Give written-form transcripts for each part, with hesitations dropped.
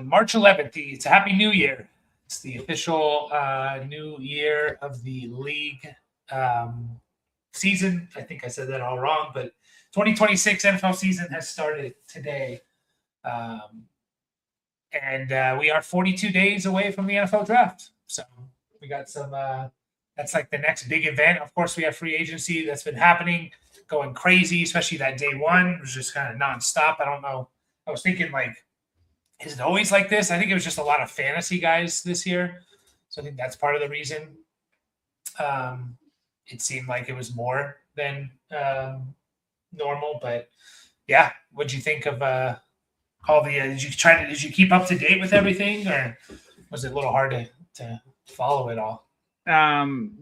March 11th. It's a Happy New Year. It's the official new year of the league season. I think I said that all wrong, but 2026 NFL season has started today. And we are 42 days away from the NFL draft. So we got some, that's like the next big event. Of course, we have free agency that's been happening, going crazy, especially that day one. It was just kind of nonstop. I don't know. I was thinking, like, is it always like this? I think it was just a lot of fantasy guys this year. So I think that's part of the reason. It seemed like it was more than normal. But, yeah, what'd you think of all the did you keep up to date with everything, or was it a little hard to follow it all?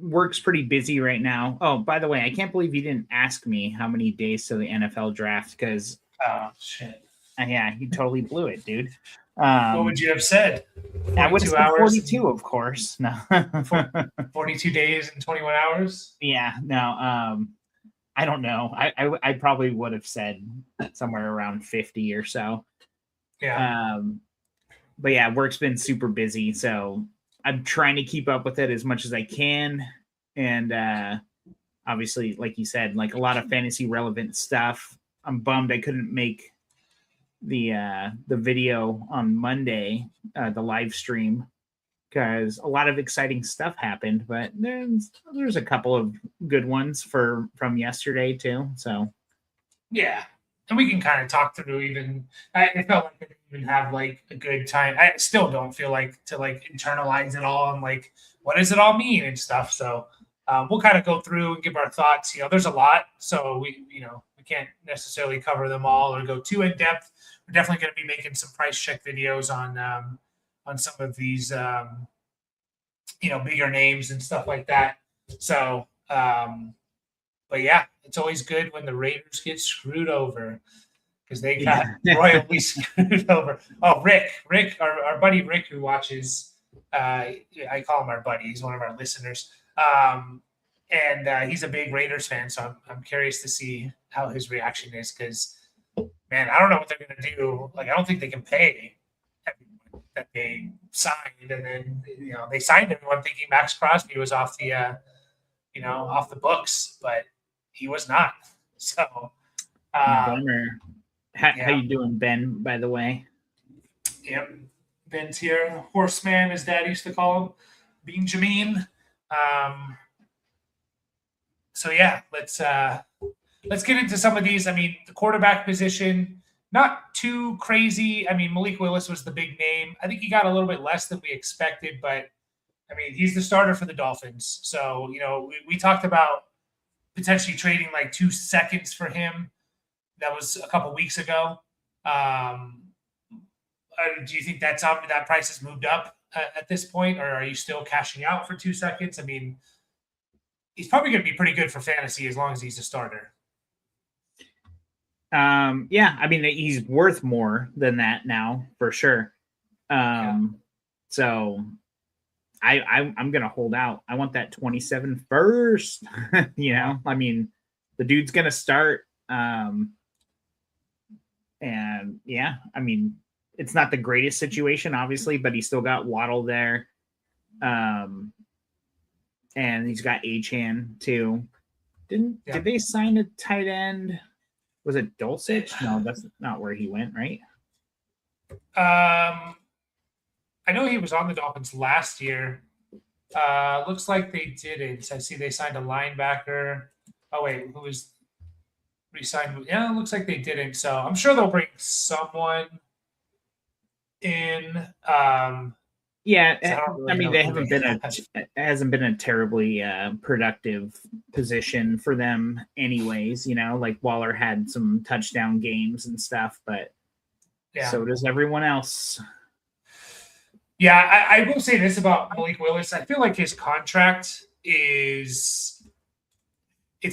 Work's pretty busy right now. Oh, by the way, I can't believe you didn't ask me how many days to the NFL draft, because shit. Yeah, you totally blew it, dude. What would you have said? I would have said 42, of course. No. 42 days and 21 hours? Yeah, no. I don't know. I probably would have said somewhere around 50 or so. Yeah. But yeah, work's been super busy, so I'm trying to keep up with it as much as I can. And obviously, like you said, like a lot of fantasy relevant stuff. I'm bummed I couldn't make the video on Monday, the live stream, because a lot of exciting stuff happened, but there's a couple of good ones from yesterday too. So yeah, and we can kind of talk through. Even I felt like I didn't even have like a good time. I still don't feel like to like internalize it all and like what does it all mean and stuff. So we'll kind of go through and give our thoughts. There's a lot, so we can't necessarily cover them all or go too in depth. We're definitely going to be making some price check videos on some of these bigger names and stuff like that. So but yeah, it's always good when the Raiders get screwed over, because they got royally screwed over. Oh, Rick, our buddy Rick, who watches, I call him our buddy. He's one of our listeners. And he's a big Raiders fan, so I'm curious to see how his reaction is, because, man, I don't know what they're going to do. Like, I don't think they can pay everyone that they signed, and then they signed everyone thinking Max Crosby was off the off the books, but he was not. So, bummer. How you doing, Ben? By the way. Yep, Ben's here. Horseman, as Dad used to call him, Benjamin. So yeah, let's get into some of these. I mean, the quarterback position, not too crazy. I mean, Malik Willis was the big name. I think he got a little bit less than we expected, but I mean, he's the starter for the Dolphins. So, we talked about potentially trading like 2 seconds for him. That was a couple weeks ago. Do you think that price has moved up at this point, or are you still cashing out for 2 seconds? I mean, he's probably going to be pretty good for fantasy as long as he's a starter. Yeah, I mean, he's worth more than that now for sure. So I'm going to hold out. I want that 27 first. I mean, the dude's going to start. And yeah, I mean, it's not the greatest situation, obviously, but he's still got Waddle there. And he's got Achane too. Did they sign a tight end? Was it Dulcich? No, that's not where he went, right? I know he was on the Dolphins last year. Looks like they didn't. I see they signed a linebacker. Oh wait, who was re-signed? Yeah, it looks like they didn't. So I'm sure they'll bring someone in. Yeah, I mean, they haven't been it hasn't been a terribly productive position for them anyways, like Waller had some touchdown games and stuff, but so does everyone else. Yeah, I will say this about Malik Willis. I feel like his contract it's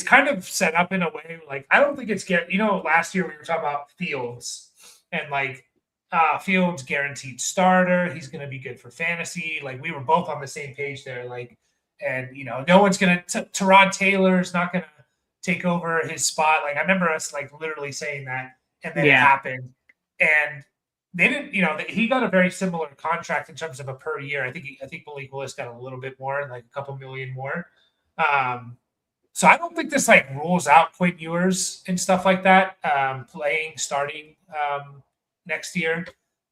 kind of set up in a way, like, I don't think it's last year we were talking about Fields and like Fields guaranteed starter. He's going to be good for fantasy. Like, we were both on the same page there. Like, and no one's going to. Tyrod Taylor's not going to take over his spot. Like, I remember us like literally saying that, and then it happened. And they didn't, he got a very similar contract in terms of a per year. I think Malik Willis got a little bit more, like a couple million more. So I don't think this like rules out Quinn Ewers and stuff like that starting next year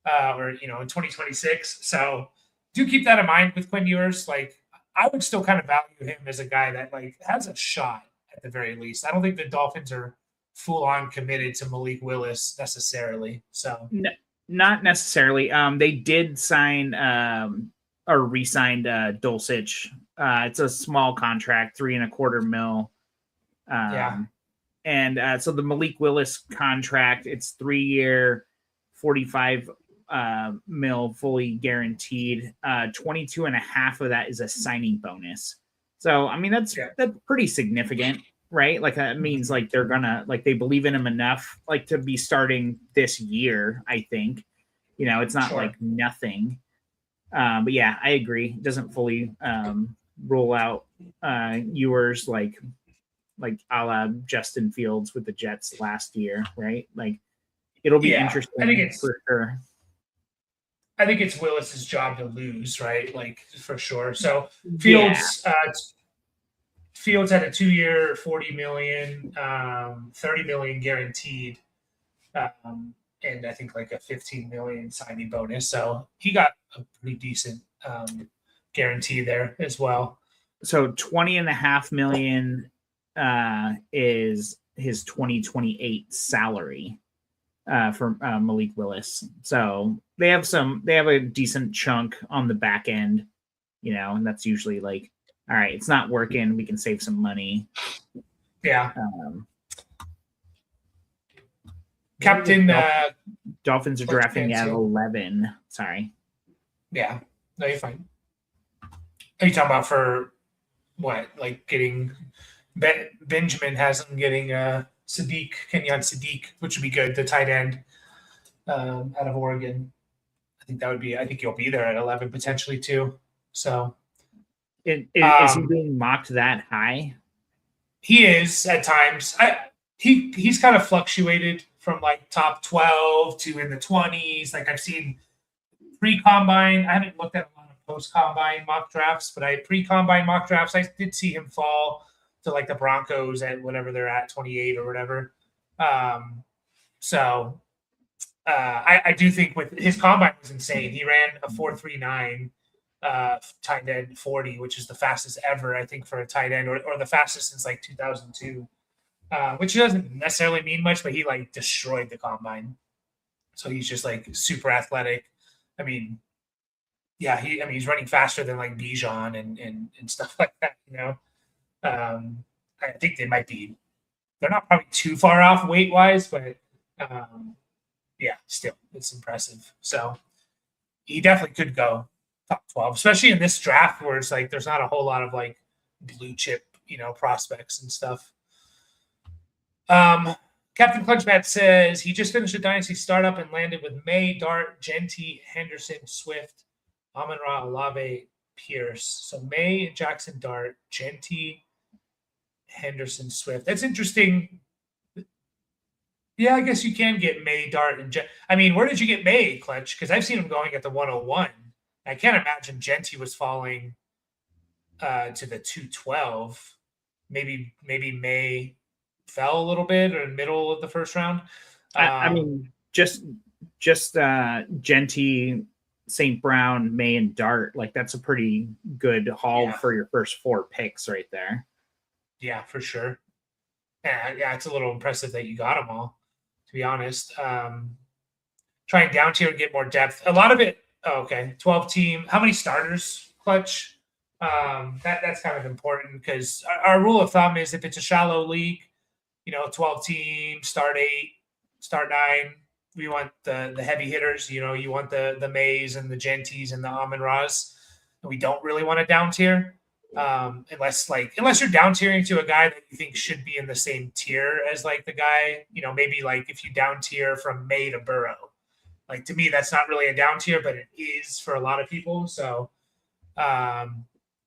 or in 2026. So do keep that in mind with Quinn Ewers. Like I would still kind of value him as a guy that like has a shot at the very least. I don't think the Dolphins are full on committed to Malik Willis necessarily. So no, not necessarily. They did sign or re-signed Dulcich. It's a small contract, $3.25 million. And so the Malik Willis contract, it's 3-year, 45 mil fully guaranteed. 22.5 of that is a signing bonus. So I mean that's pretty significant, right? Like that means like they're gonna like they believe in him enough like to be starting this year. I think it's not like nothing. But yeah, I agree. It doesn't fully rule out Ewers like a la Justin Fields with the Jets last year, right? Like it'll be interesting for sure. I think it's Willis's job to lose, right? Like for sure. So Fields Fields had a 2-year, $40 million, $30 million guaranteed. And I think like a $15 million signing bonus. So he got a pretty decent guarantee there as well. So $20.5 million is his 2028 salary for Malik Willis. So they have a decent chunk on the back end, and that's usually like, all right, it's not working. We can save some money. Yeah. Captain Dolphins are drafting at 11. Sorry. Yeah. No, you're fine. Are you talking about for what? Like getting Benjamin has him getting Kenyon Sadiq, which would be good, the tight end out of Oregon. I think he'll be there at 11 potentially too. So is he being mocked that high? He is at times. He's kind of fluctuated from like top 12 to in the 20s. Like I've seen pre-combine. I haven't looked at a lot of post-combine mock drafts, but pre-combine mock drafts, I did see him fall to like the Broncos at whatever they're at, 28 or whatever. So I do think with his combine was insane. He ran a 4.39 tight end 40, which is the fastest ever, I think, for a tight end, or the fastest since like 2002. Which doesn't necessarily mean much, but he like destroyed the combine. So he's just like super athletic. I mean, yeah, he's running faster than like Bijan and stuff like that, I think they're not probably too far off weight wise, but yeah, still it's impressive. So he definitely could go top 12, especially in this draft where it's like there's not a whole lot of like blue chip, prospects and stuff. Captain Clutchbat says he just finished a Dynasty startup and landed with May, Dart, Genty, Henderson, Swift, Amon-Ra, Olave, Pierce. So May, Jackson, Dart, Genty, Henderson, Swift. That's interesting. Yeah, I guess you can get May, Dart, and I mean, where did you get May, Clutch? Because I've seen him going at the 101. I can't imagine Genty was falling to the 212. Maybe May fell a little bit or in the middle of the first round. I mean, just Genty, St. Brown, May, and Dart. Like that's a pretty good haul for your first 4 picks right there. Yeah, for sure. Yeah, it's a little impressive that you got them all, to be honest. Trying down tier and get more depth. A lot of it. Oh, okay, 12 team. How many starters, Clutch? That's kind of important because our rule of thumb is if it's a shallow league, 12 team, start 8, start 9. We want the heavy hitters. You want the Mays and the Genties and the Amon-Ras. And we don't really want a down tier. Unless you're down tiering to a guy that you think should be in the same tier as like the guy, maybe like if you down tier from May to Burrow, like to me, that's not really a down tier, but it is for a lot of people. So,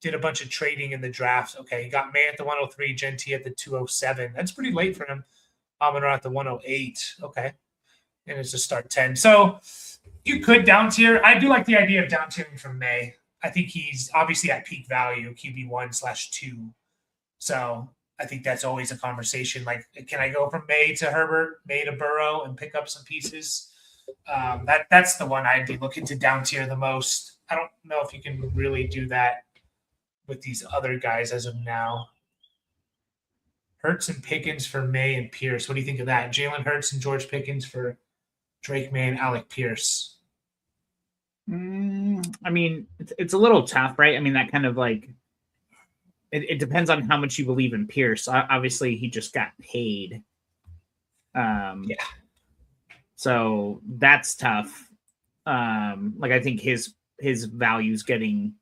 did a bunch of trading in the drafts. Okay. He got May at the 103, Genty at the 207. That's pretty late for him. Amon-Ra at the 108. Okay. And it's a start 10. So You could down tier. I do like the idea of down tiering from May. I think he's obviously at peak value, QB1/2. So I think that's always a conversation. Like, can I go from May to Herbert, May to Burrow, and pick up some pieces? That's the one I'd be looking to down tier the most. I don't know if you can really do that with these other guys as of now. Hurts and Pickens for May and Pierce. What do you think of that? Jalen Hurts and George Pickens for Drake May and Alec Pierce. I mean, it's a little tough, right? I mean, that kind of like it depends on how much you believe in Pierce. Obviously, he just got paid. Yeah. So that's tough. Like I think his value's getting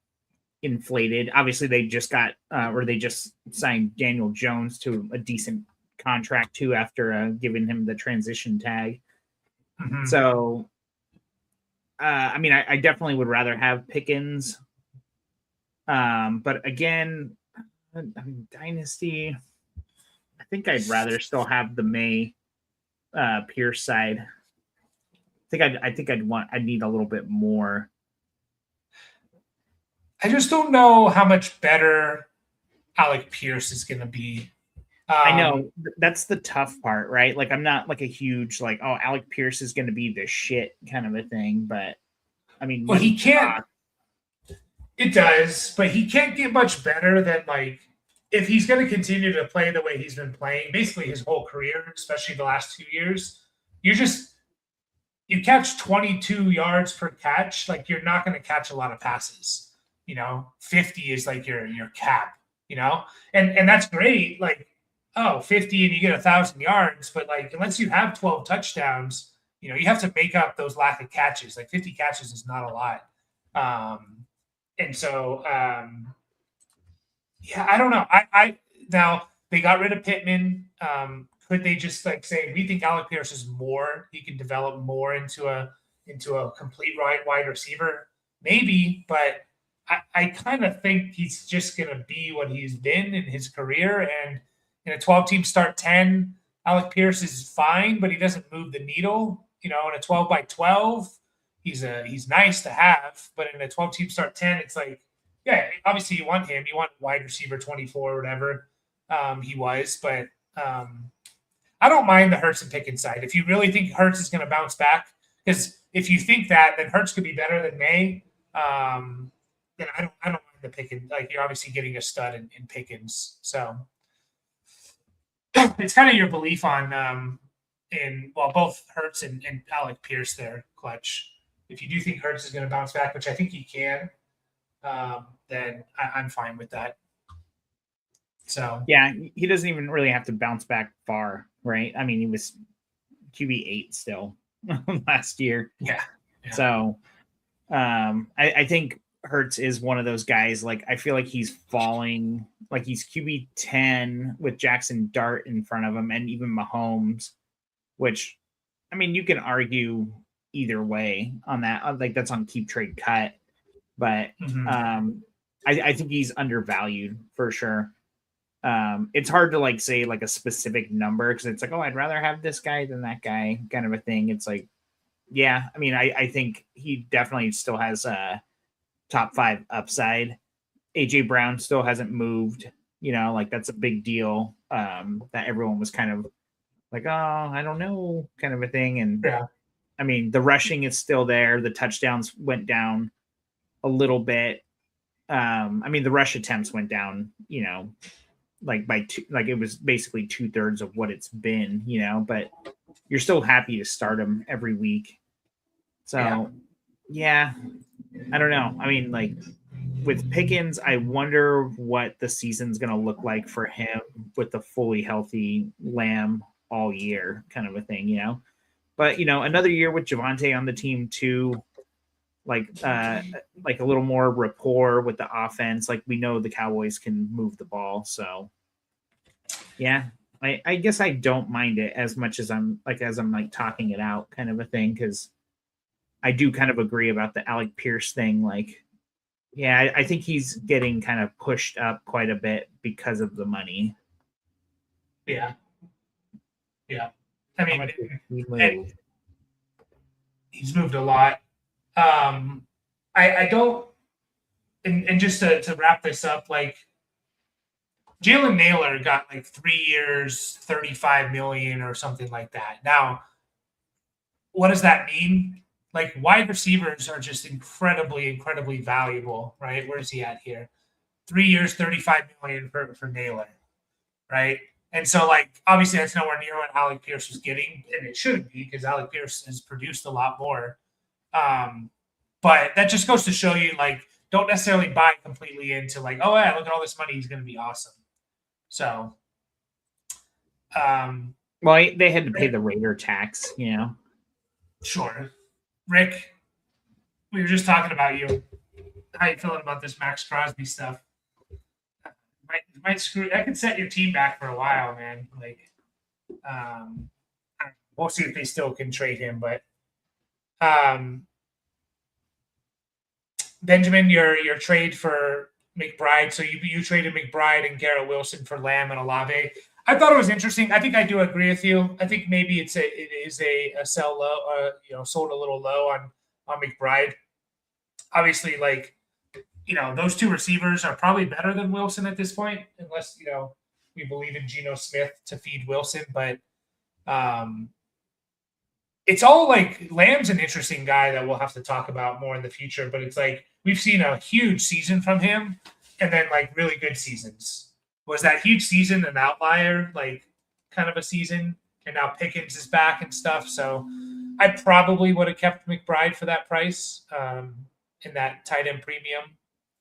inflated. Obviously, they just got or they just signed Daniel Jones to a decent contract too after giving him the transition tag. Mm-hmm. So, I mean, I definitely would rather have Pickens. But again, I mean, Dynasty, I think I'd rather still have the May Pierce side. I think I'd need a little bit more. I just don't know how much better Alec Pierce is going to be. I know that's the tough part, right? Like, I'm not like a huge like, oh, Alec Pierce is going to be the shit kind of a thing, but I mean, well, he can't. It does, but he can't get much better than like if he's going to continue to play the way he's been playing, basically his whole career, especially the last 2 years. You catch 22 yards per catch, like you're not going to catch a lot of passes. 50 is like your cap. And that's great. Like, 50 and you get 1,000 yards, but like unless you have 12 touchdowns, you have to make up those lack of catches. Like 50 catches is not a lot. And so, yeah, I don't know. Now they got rid of Pittman. Could they just like say we think Alec Pierce is more? He can develop more into a complete wide receiver, maybe. But I kind of think he's just going to be what he's been in his career. And in a 12-team start 10, Alec Pierce is fine, but he doesn't move the needle. In a 12-by-12, he's nice to have, but in a 12-team start 10, it's like, yeah, obviously you want him. You want wide receiver 24 or whatever he was, but I don't mind the Hurts and Pickens side. If you really think Hurts is going to bounce back, because if you think that, then Hurts could be better than May. Then I don't mind the Pickens. Like you're obviously getting a stud in Pickens, so it's kind of your belief on both Hurts and Alec Pierce there, Clutch. If you do think Hurts is going to bounce back, which I think he can, then I'm fine with that. So yeah, he doesn't even really have to bounce back far, right? I mean, he was QB8 still last year. Yeah. So I think Hurts is one of those guys. Like I feel like he's falling, like he's QB10 with Jackson Dart in front of him, and even Mahomes. Which, I mean, you can argue either way on that. Like that's on keep trade cut, but I think he's undervalued for sure. It's hard to like say like a specific number because it's like, oh, I'd rather have this guy than that guy kind of a thing. It's like, yeah, I mean, I think he definitely still has a top 5 upside. AJ Brown still hasn't moved, like that's a big deal. That everyone was kind of like, oh, I don't know, kind of a thing. And yeah. I mean, the rushing is still there. The touchdowns went down a little bit. I mean, the rush attempts went down, like by two, like it was basically 2/3 of what it's been, but you're still happy to start him every week. So yeah, I don't know. I mean, like with Pickens, I wonder what the season's going to look like for him with the fully healthy Lamb all year kind of a thing, but another year with Javonte on the team too, like a little more rapport with the offense. Like we know the Cowboys can move the ball. So yeah, I guess I don't mind it as much as I'm talking it out kind of a thing. Cause I do kind of agree about the Alec Pierce thing. Like, yeah, I think he's getting kind of pushed up quite a bit because of the money. Yeah. Yeah. I mean, he's moved a lot. I don't, and just to wrap this up, like Jalen Naylor got like 3 years, 35 million or something like that. Now, what does that mean? Like wide receivers are just incredibly valuable, right? Where's he at here? 3 years, 35 million for Naylor, right? And so, like, obviously, that's nowhere near what Alec Pierce was getting, and it shouldn't be because Alec Pierce has produced a lot more. Um, but that just goes to show you, like, don't necessarily buy completely into like, oh yeah, look at all this money, he's going to be awesome. So, um, well, they had to pay the Raider tax, you know. Sure, Rick, we were just talking about you. How you feeling about this Max Crosby stuff? Might screw. I could set your team back for a while, man. Like, we'll see if they still can trade him. But Benjamin, your trade for McBride. So you traded McBride and Garrett Wilson for Lamb and Olave. I thought it was interesting. I think I do agree with you. I think maybe it is a sell low, sold a little low on McBride. Obviously, like, those two receivers are probably better than Wilson at this point, unless, we believe in Geno Smith to feed Wilson. But it's all like Lamb's an interesting guy that we'll have to talk about more in the future. But it's like we've seen a huge season from him and then like really good seasons. Was that huge season an outlier, like kind of a season? And now Pickens is back and stuff. So I probably would have kept McBride for that price in that tight end premium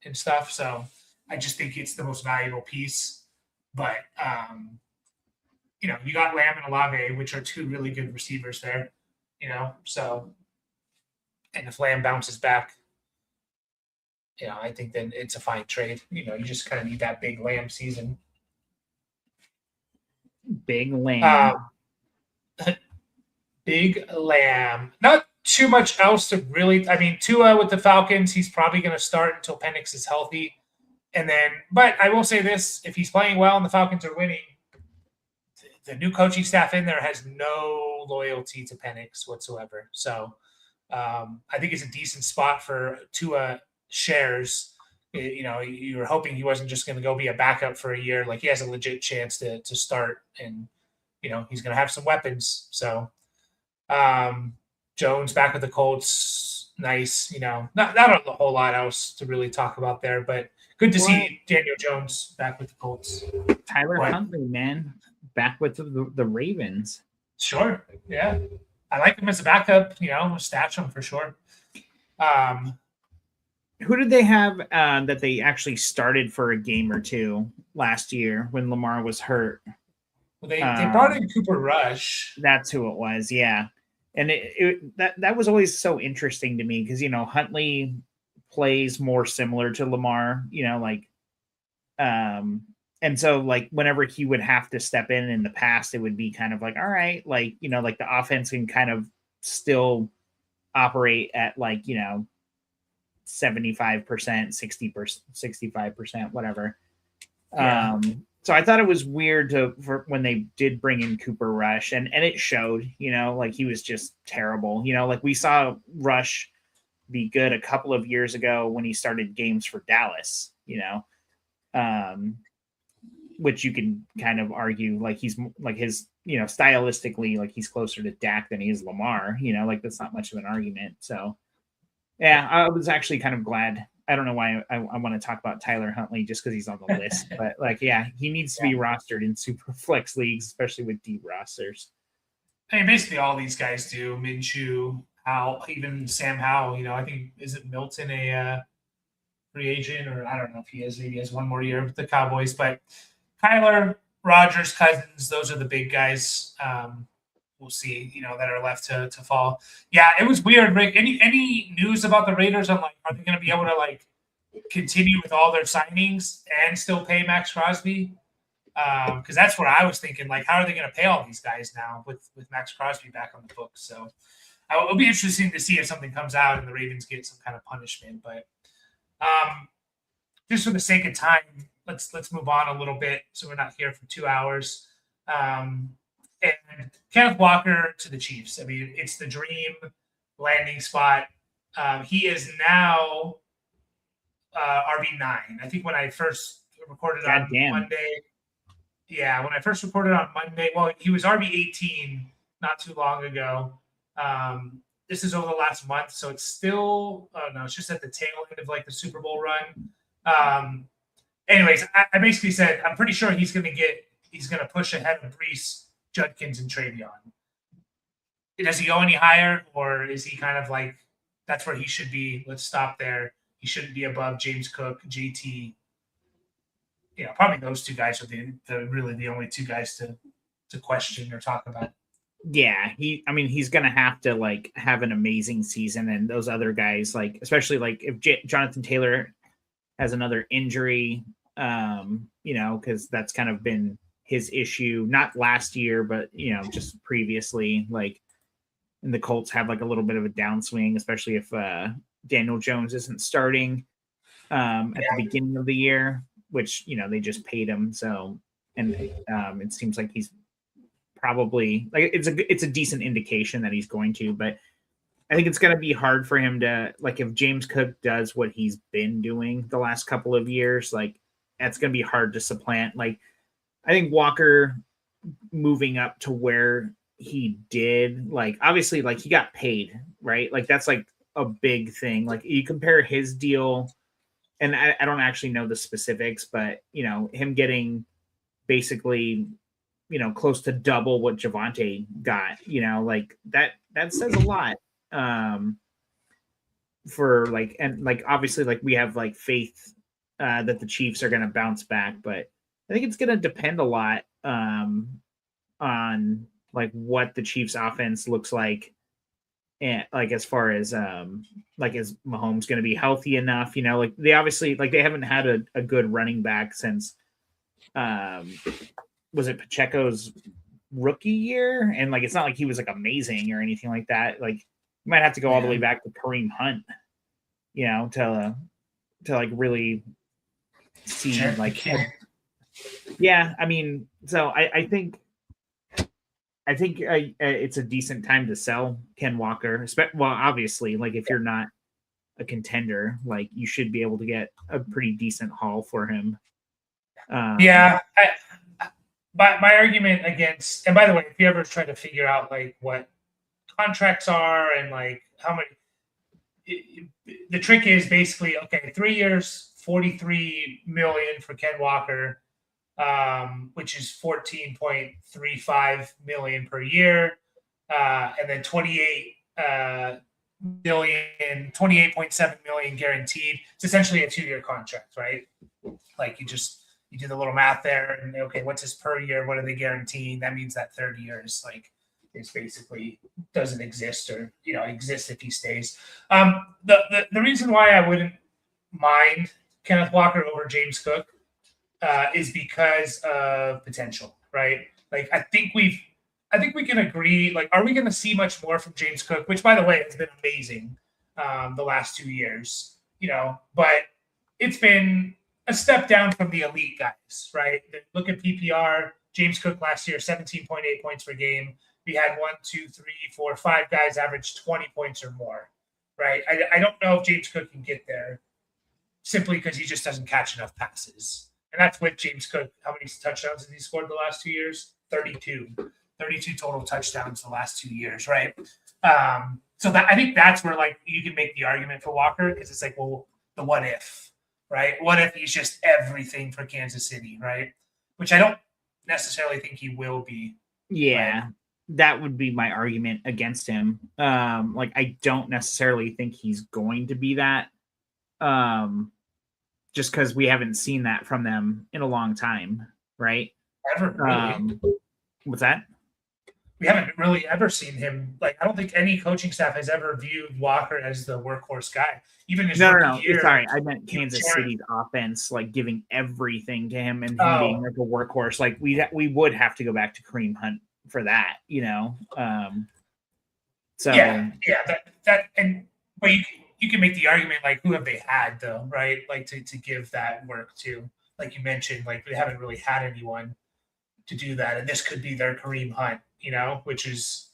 and stuff. So I just think it's the most valuable piece. But, you got Lamb and Olave, which are two really good receivers there, so, and if Lamb bounces back, I think then it's a fine trade. You just kind of need that big Lamb season. Big Lamb. Big Lamb. Not too much else to really. I mean, Tua with the Falcons, he's probably going to start until Penix is healthy. And then, but I will say this: if he's playing well and the Falcons are winning, the new coaching staff in there has no loyalty to Penix whatsoever. So I think it's a decent spot for Tua shares. You were hoping he wasn't just going to go be a backup for a year. Like he has a legit chance to start, and he's going to have some weapons. So Jones back with the Colts, nice. Not a whole lot else to really talk about there, but good to see Daniel Jones back with the Colts. Tyler Huntley, man, back with the Ravens. Sure, yeah, I like him as a backup. Stash him for sure. Who did they have that they actually started for a game or two last year when Lamar was hurt? Well, they brought in Cooper Rush. That's who it was, yeah. And that was always so interesting to me because Huntley plays more similar to Lamar, and so like whenever he would have to step in the past, it would be kind of like, all right, like like the offense can kind of still operate at like 75%, 60%, 65%, whatever. Yeah. So I thought it was weird for when they did bring in Cooper Rush, and it showed, like he was just terrible. Like we saw Rush be good a couple of years ago when he started games for Dallas, which you can kind of argue like he's like his, stylistically, like he's closer to Dak than he is Lamar, like that's not much of an argument. So yeah, I was actually kind of glad. I don't know why I want to talk about Tyler Huntley just because he's on the list, but like, yeah, he needs to be rostered in super flex leagues, especially with deep rosters. I mean, basically all these guys do. Minshew, Howell, even Sam Howell. I think, is it Milton a free agent, or I don't know if he is. Maybe he has one more year with the Cowboys. But Kyler, Rodgers, Cousins, those are the big guys. We'll see, that are left to fall. Yeah, it was weird, Rick. Any news about the Raiders on like, are they going to be able to like continue with all their signings and still pay Max Crosby? Because that's what I was thinking. Like, how are they going to pay all these guys now with Max Crosby back on the books? So it'll be interesting to see if something comes out and the Ravens get some kind of punishment. But just for the sake of time, let's move on a little bit so we're not here for 2 hours. And Kenneth Walker to the Chiefs. I mean, it's the dream landing spot. He is now RB9. I think when I first recorded God on damn. Monday, when I first recorded on Monday, well, he was RB18 not too long ago. This is over the last month, so it's still, oh no, it's just at the tail end of like the Super Bowl run. Anyways, I basically said I'm pretty sure he's gonna push ahead of Brees, Judkins, and Travion. Does he go any higher, or is he kind of like that's where he should be? Let's stop there. He shouldn't be above James Cook, JT. Probably those two guys are really the only two guys to question or talk about. Yeah, he's gonna have to like have an amazing season, and those other guys, like especially like if Jonathan Taylor has another injury, because that's kind of been his issue, not last year, but just previously, like, and the Colts have like a little bit of a downswing, especially if Daniel Jones isn't starting at the beginning of the year, which they just paid him, so and it seems like he's probably like it's a decent indication that he's going to, but I think it's going to be hard for him to, like, if James Cook does what he's been doing the last couple of years, like that's going to be hard to supplant. Like I think Walker moving up to where he did, like obviously like he got paid, right? Like that's like a big thing. Like you compare his deal, and I don't actually know the specifics, but him getting basically close to double what Javonte got, like that says a lot for like, and like obviously like we have like faith that the Chiefs are going to bounce back, but I think it's going to depend a lot on like what the Chiefs offense looks like, and like as far as like is Mahomes going to be healthy enough, like they obviously like they haven't had a good running back since was it Pacheco's rookie year, and like it's not like he was like amazing or anything like that. Like you might have to go all the way back to Kareem Hunt, to like really see like I mean, so I think it's a decent time to sell Ken Walker. Well, obviously, like if you're not a contender, like you should be able to get a pretty decent haul for him. But my argument against, and by the way, if you ever try to figure out like what contracts are and like how many, the trick is basically, okay, 3 years, 43 million for Ken Walker, which is 14.35 million per year, and then 28.7 million guaranteed. It's essentially a 2-year contract, right? Like you do the little math there, and okay, what's his per year? What are they guaranteeing? That means that third year is basically doesn't exist, or exists if he stays. The reason why I wouldn't mind Kenneth Walker over James Cook is because of potential, right? Like I think we can agree. Like, are we going to see much more from James Cook? Which, by the way, has been amazing the last 2 years, but it's been a step down from the elite guys, right? Look at PPR. James Cook last year, 17.8 points per game. We had 1, 2, 3, 4, 5 guys average 20 points or more, right? I don't know if James Cook can get there simply because he just doesn't catch enough passes. And that's with James Cook. How many touchdowns has he scored the last 2 years? 32 total touchdowns the last 2 years, right? So I think that's where like you can make the argument for Walker, because it's like, well, the what if, right? What if he's just everything for Kansas City, right? Which I don't necessarily think he will be. Yeah, right? That would be my argument against him. Like I don't necessarily think he's going to be that. Just because we haven't seen that from them in a long time, right? Ever really. What's that? We haven't really ever seen him. Like, I don't think any coaching staff has ever viewed Walker as the workhouse guy. Even his rookie year. Sorry, I meant Kansas City's offense, like giving everything to him and him being like a workhorse. Like we would have to go back to Kareem Hunt for that, So but you can make the argument like, who have they had though, right? Like to give that work to, like you mentioned, like they haven't really had anyone to do that, and this could be their Kareem Hunt, which is,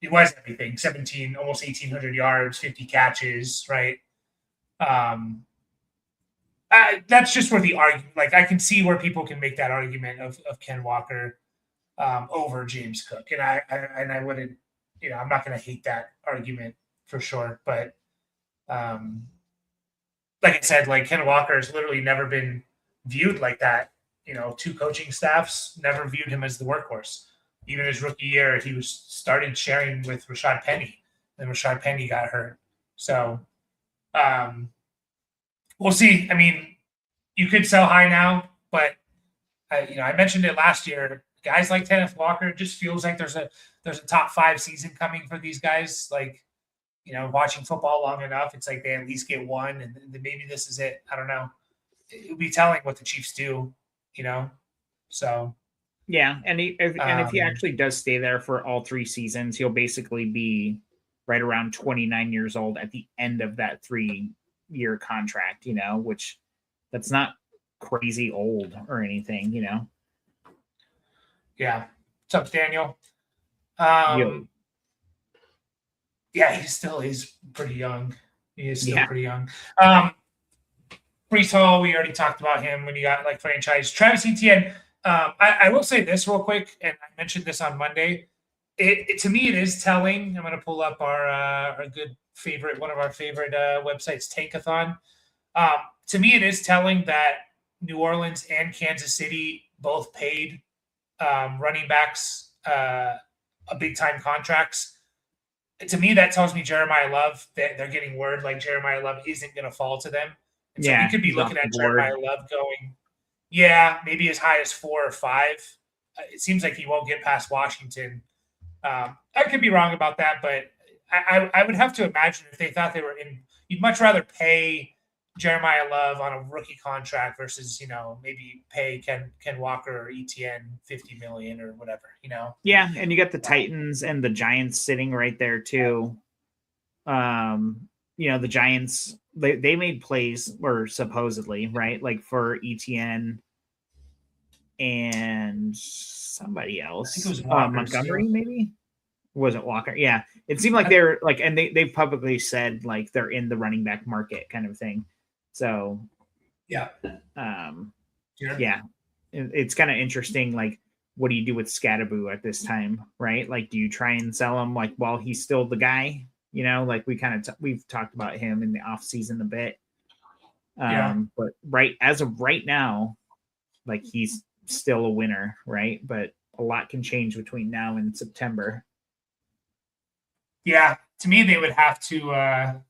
it was everything. 17, almost 1,800 yards, 50 catches, right? That's just where the argument. Like I can see where people can make that argument of Ken Walker over James Cook, and I wouldn't, I'm not going to hate that argument for sure. But like I said, like Ken Walker has literally never been viewed like that. Two coaching staffs never viewed him as the workhorse. Even his rookie year, he started sharing with Rashad Penny, and Rashad Penny got hurt. So we'll see. I mean, you could sell high now, but I mentioned it last year. Guys like Kenneth Walker, it just feels like there's a top 5 season coming for these guys. Like, watching football long enough, it's like they at least get one, and then maybe this is it. I don't know. It would be telling what the Chiefs do, So yeah, and if he actually does stay there for all 3 seasons, he'll basically be right around 29 years old at the end of that 3-year contract. Which that's not crazy old or anything. Yeah. What's up, Daniel? Yeah, he still is pretty young. He is still pretty young. Brees Hall, we already talked about him when you got like franchise. Travis Etienne, I will say this real quick, and I mentioned this on Monday. To me, it is telling. I'm going to pull up our good favorite, one of our favorite websites, Tankathon. To me, it is telling that New Orleans and Kansas City both paid running backs big time contracts. To me, that tells me Jeremiah Love, that they're getting word like Jeremiah Love isn't going to fall to them. And so we could be looking at Jeremiah Love going, maybe as high as 4 or 5. It seems like he won't get past Washington. I could be wrong about that, but I would have to imagine if they thought they were in, you'd much rather pay Jeremiah Love on a rookie contract versus, maybe pay Ken Walker or Etienne $50 million or whatever, Yeah, and you got the Titans and the Giants sitting right there too. The Giants, they made plays, or supposedly, right? Like for Etienne and somebody else. I think it was Walker, Montgomery, maybe? Was it Walker? Yeah. It seemed like they're like, and they've publicly said like they're in the running back market kind of thing. So yeah. It's kind of interesting. Like, what do you do with Scatterboo at this time, right? Like, do you try and sell him like while he's still the guy? Like we've talked about him in the off season a bit. But as of right now, like he's still a winner, right? But a lot can change between now and September. Yeah, to me, they would have to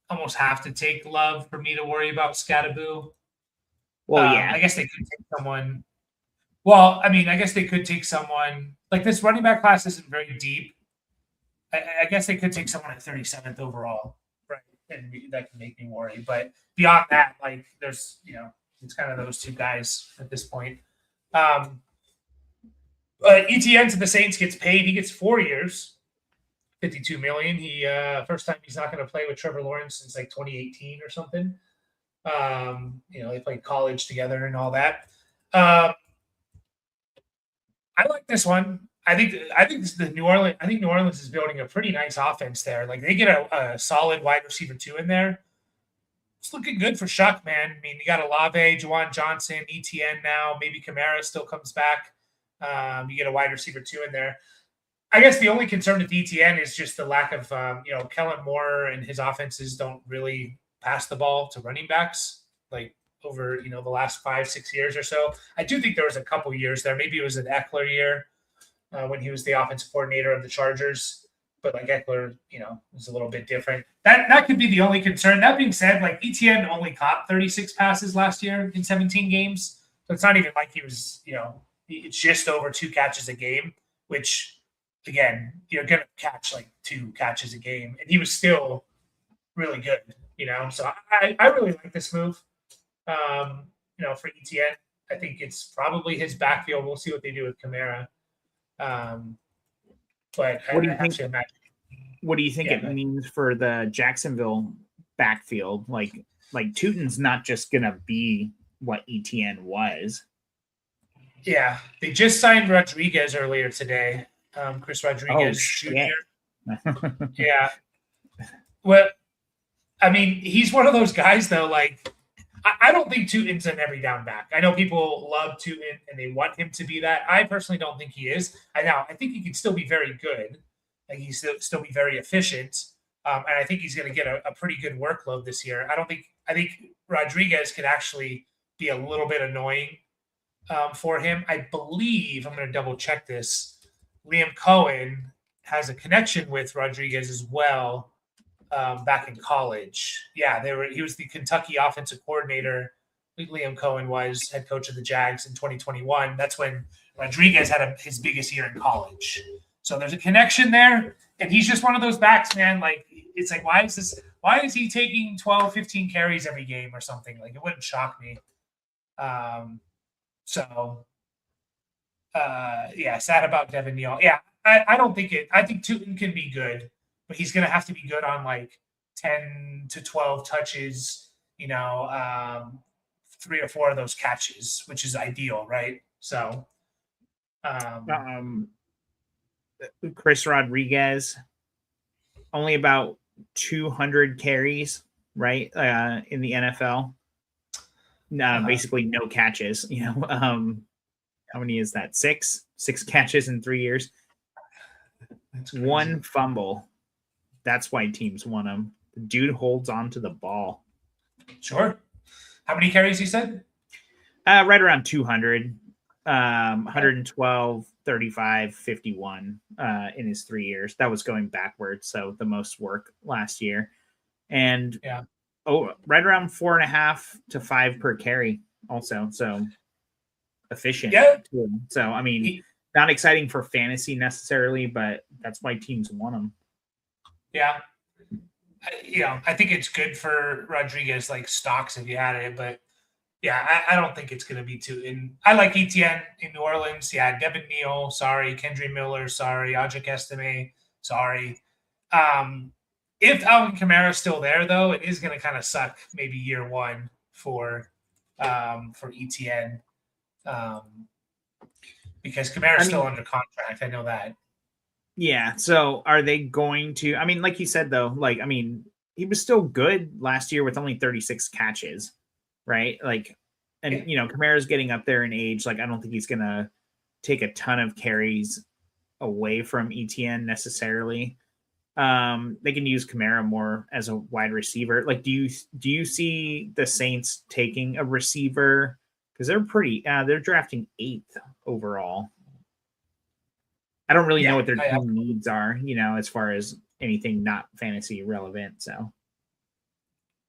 almost have to take Love for me to worry about Scatterboo. Well, yeah. I guess they could take someone. Well, I mean, I guess they could take someone like this running back class isn't very deep. I guess they could take someone at 37th overall, right? And that can make me worry. But beyond that, like there's, it's kind of those two guys at this point. Etienne to the Saints gets paid. He gets 4 years, $52 million. He first time he's not going to play with Trevor Lawrence since like 2018 or something. They played college together and all that. I like this one. I think this is New Orleans. I think New Orleans is building a pretty nice offense there. Like they get a solid wide receiver 2 in there. It's looking good for Shuck, man. I mean, you got Olave, Juwan Johnson, Etienne now. Maybe Kamara still comes back. You get a wide receiver 2 in there. I guess the only concern with Etienne is just the lack of, Kellen Moore and his offenses don't really pass the ball to running backs like over, the last 5-6 years or so. I do think there was a couple years there. Maybe it was an Eckler year when he was the offensive coordinator of the Chargers. But like Eckler, was a little bit different. That could be the only concern. That being said, like Etienne only caught 36 passes last year in 17 games. So it's not even like he was, it's just over 2 catches a game, which again, you're going to catch like 2 catches a game. And he was still really good, So I really like this move, for Etienne. I think it's probably his backfield. We'll see what they do with Kamara. But what do you think it means for the Jacksonville backfield? Like Tutin's not just going to be what Etienne was. Yeah, they just signed Rodriguez earlier today. Chris Oh Rodriguez shit. Jr. Yeah. Well, I mean, he's one of those guys though. Like, I don't think Tootin's an every down back. I know people love Tootin and they want him to be that. I personally don't think he is. I think he can still be very good. Like he still be very efficient. And I think he's going to get a pretty good workload this year. I think Rodriguez could actually be a little bit annoying for him. I believe I'm going to double check this. Liam Cohen has a connection with Rodriguez as well back in college. Yeah, he was the Kentucky offensive coordinator. Liam Cohen was head coach of the Jags in 2021. That's when Rodriguez had his biggest year in college. So there's a connection there. And he's just one of those backs, man. Like, it's like, why is he taking 12, 15 carries every game or something? Like, it wouldn't shock me. Sad about Devin Neal. Yeah, I don't think it. I think Tootin can be good, but he's going to have to be good on like 10 to 12 touches, 3 or 4 of those catches, which is ideal, right? So, Chris Rodriguez, only about 200 carries, right? In the NFL. Basically no catches, how many is that? 6 catches in 3 years. One fumble. That's why teams want him. The dude holds on to the ball. Sure. How many carries you said? Right around 200. 112, 35, 51 in his 3 years. That was going backwards, so the most work last year. And right around 4.5 to 5 per carry also. So efficient. Yeah. Too. So, I mean, not exciting for fantasy necessarily, but that's why teams want him. Yeah. I think it's good for Rodriguez, like stocks if you had it, but yeah, I don't think it's going to be too. I like ETN in New Orleans. Yeah, Devin Neal, sorry. Kendre Miller, sorry. Audric Estime, sorry. If Alvin Kamara's still there, though, it is going to kind of suck maybe year one for ETN because Kamara's still under contract. I know that. Yeah. So are they going to? I mean, like you said, though, he was still good last year with only 36 catches, right? Kamara's getting up there in age. Like, I don't think he's going to take a ton of carries away from ETN necessarily. They can use Kamara more as a wide receiver. Like, do you see the Saints taking a receiver? Because they're drafting 8th overall. I don't really know what their team needs are, as far as anything not fantasy relevant. So,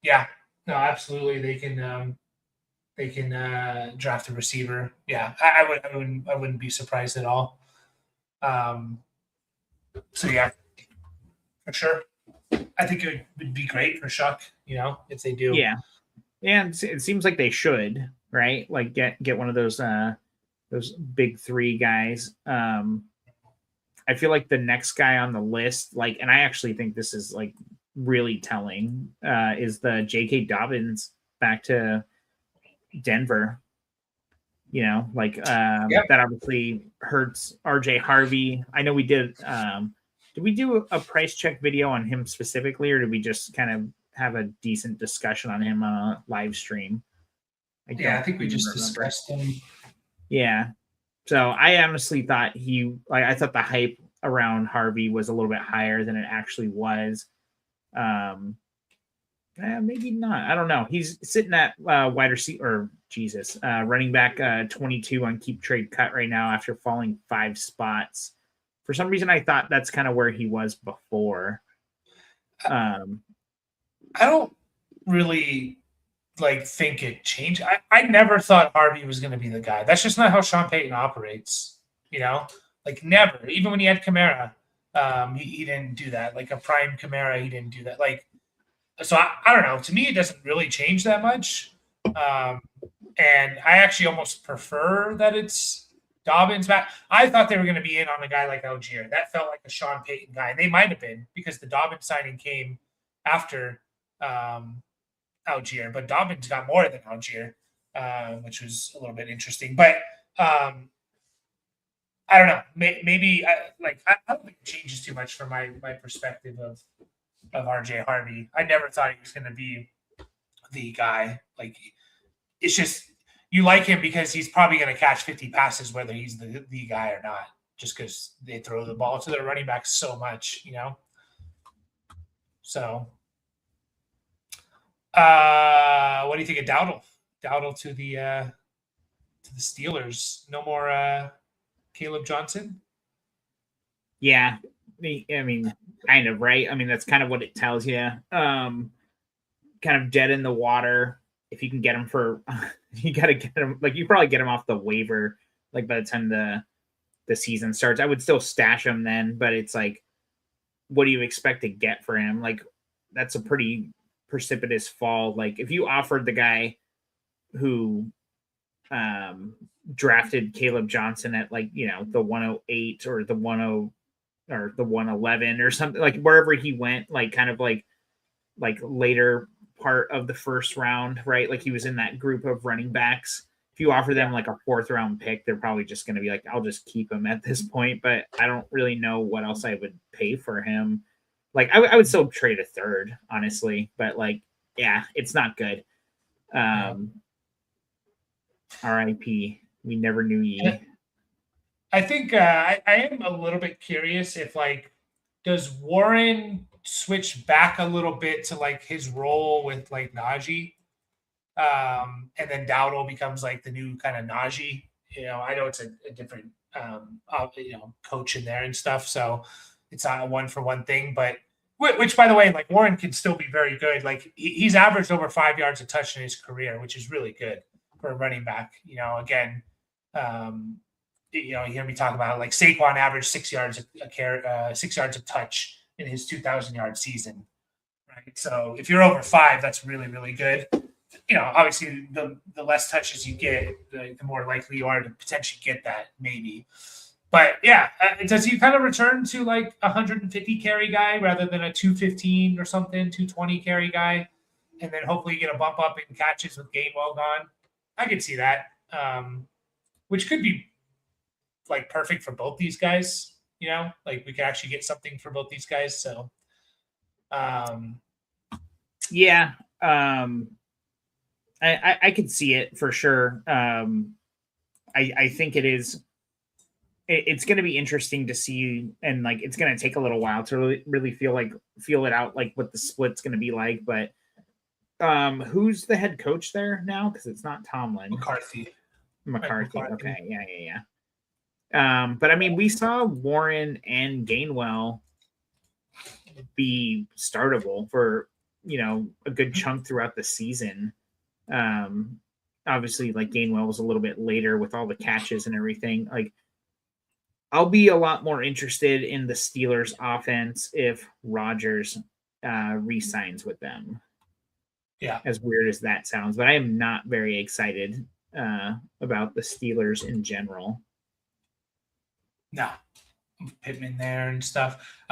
yeah, no, absolutely, they can draft a receiver. Yeah, I wouldn't be surprised at all. So yeah, for sure, I think it would be great for Shuck, if they do. Yeah, and it seems like they should, right? Like get one of those big 3 guys. I feel like the next guy on the list, and I actually think this is really telling, is the J.K. Dobbins back to Denver. That obviously hurts RJ Harvey. I know we did. Did we do a price check video on him specifically, or did we just kind of have a decent discussion on him on a live stream? I think we just discussed him. Yeah. So I honestly thought I thought the hype around Harvey was a little bit higher than it actually was. Maybe not. I don't know. He's sitting at wide receiver, running back 22 on keep trade cut right now after falling 5 spots. For some reason, I thought that's kind of where he was before. I don't really think it changed. I never thought Harvey was going to be the guy. That's just not how Sean Payton operates. Never. Even when he had Kamara, he didn't do that. Like a prime Kamara, he didn't do that. So I don't know. To me, it doesn't really change that much. And I actually almost prefer that it's Dobbins back. I thought they were going to be in on a guy like Algier. That felt like a Sean Payton guy. And they might have been because the Dobbins signing came after Algier. But Dobbins got more than Algier, which was a little bit interesting. But I don't know. Maybe I don't think it changes too much from my perspective of RJ Harvey. I never thought he was going to be the guy. Like, it's just you like him because he's probably going to catch 50 passes, whether he's the guy or not, just because they throw the ball to their running back so much, you know? So, what do you think of Dowdle? Dowdle to the Steelers. No more Caleb Johnson? Yeah. I mean, kind of, right? I mean, that's kind of what it tells you. Kind of dead in the water. If you can get him for, you got to get him, like, you probably get him off the waiver, like, by the time the season starts. I would still stash him then, but it's like, what do you expect to get for him? Like, that's a pretty precipitous fall. Like, if you offered the guy who drafted Caleb Johnson at, like, you know, the 108 or the 10 or the 111 or something, like wherever he went, like kind of like later part of the first round, right? Like he was in that group of running backs. If you offer them like a 4th round pick, they're probably just going to be like, I'll just keep him at this point. But I don't really know what else I would pay for him. Like I would still trade a 3rd, honestly. But like, yeah, it's not good. R.I.P. We never knew ye. I think I am a little bit curious if, like, does Warren switch back a little bit to like his role with like Najee, and then Dowdle becomes like the new kind of Najee. You know, I know it's a different coach in there and stuff, so it's not a 1-for-1 thing. But which, by the way, like Warren can still be very good. Like he's averaged over 5 yards a touch in his career, which is really good for a running back. You know, again. You hear me talk about it, like Saquon averaged 6 yards 6 yards of touch in his 2,000-yard season, right? So if you're over 5, that's really, really good. You know, obviously the less touches you get, the more likely you are to potentially get that, maybe. But yeah, does he kind of return to like 150 carry guy rather than a 215 or something, 220 carry guy, and then hopefully you get a bump up in catches with Gainwell gone? I could see that, which could be like perfect for both these guys, you know, like we could actually get something for both these guys. So, yeah, I could see it for sure. I think it's going to be interesting to see, and like it's going to take a little while to really feel it out, like what the split's going to be like. But who's the head coach there now? Because it's not Tomlin. McCarthy. Okay, yeah. But I mean, we saw Warren and Gainwell be startable for, you know, a good chunk throughout the season. Obviously, like Gainwell was a little bit later with all the catches and everything. Like, I'll be a lot more interested in the Steelers' offense if Rodgers re-signs with them. Yeah, as weird as that sounds, but I am not very excited about the Steelers in general. No, Pittman there and stuff.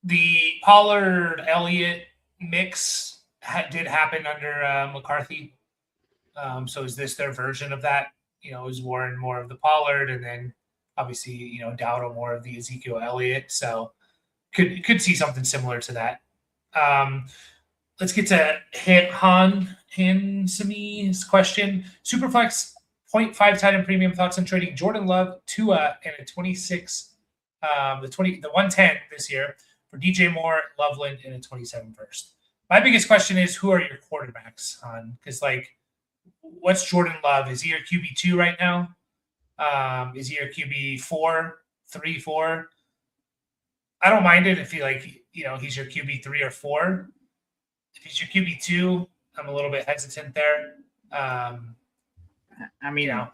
The Pollard Elliott mix did happen under McCarthy. So is this their version of that? You know, is Warren more of the Pollard, and then obviously, you know, Dowdle more of the Ezekiel Elliott? So could see something similar to that. Let's get to Hansami's question. Superflex 0.5 tight end premium, thoughts on trading Jordan Love, Tua, and a 26, the 110 this year for DJ Moore, Loveland, and a 27 first. My biggest question is, who are your quarterbacks, Han? Because, like, what's Jordan Love? Is he your QB2 right now? Is he your QB 4, 3, 4? I don't mind it if he, like, you know, he's your QB 3 or 4. If he's your QB2, I'm a little bit hesitant there. I mean, you know,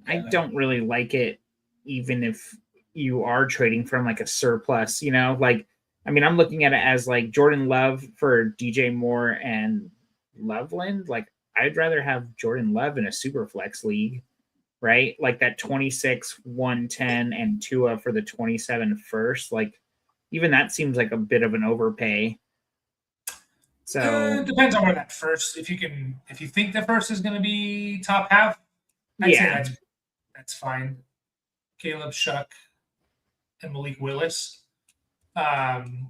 I don't really like it, even if you are trading from like a surplus, you know, like, I mean, I'm looking at it as like Jordan Love for DJ Moore and Loveland. Like, I'd rather have Jordan Love in a super flex league, right? Like that 26, 110 and Tua for the 27 first. Like, even that seems like a bit of an overpay. So it depends on where that first. If you think the first is going to be top half, I'd say that's That's fine. Caleb Shuck and Malik Willis. Um,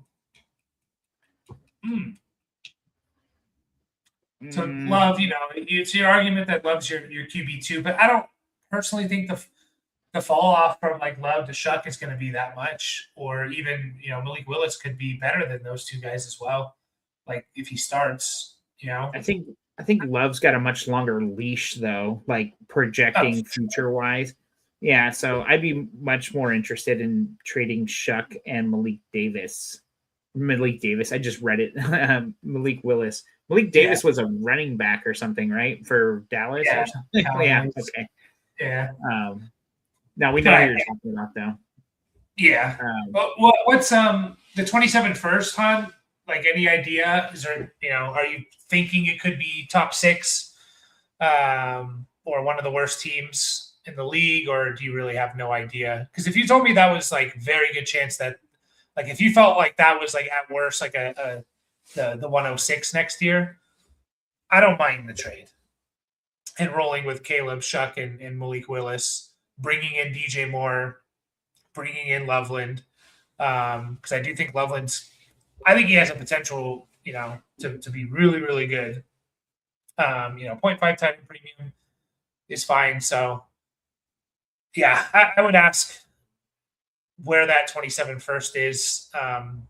So Love, it's your argument that Love's your QB2, but I don't personally think the fall off from like Love to Shuck is going to be that much, or even Malik Willis could be better than those two guys as well. Like if he starts, I think Love's got a much longer leash though, like projecting future wise. Yeah, so I'd be much more interested in trading Shuck and Malik Davis. I just read it. Malik Willis. Malik Davis was a running back or something, right? For Dallas or something. Yeah. Okay. Yeah. Now we know who you're talking about, though. Yeah. What's the 27 first, Han? Like, any idea? Is there, are you thinking it could be top 6, or one of the worst teams in the league, or do you really have no idea? Because if you told me that was like very good chance that, like, if you felt like that was like at worst like the 106 next year, I don't mind the trade and rolling with Caleb Shuck and Malik Willis, bringing in DJ Moore, bringing in Loveland, because I do think I think he has a potential, to be really, really good. 0.5 tight end premium is fine. So, yeah, I would ask where that 27 first is. And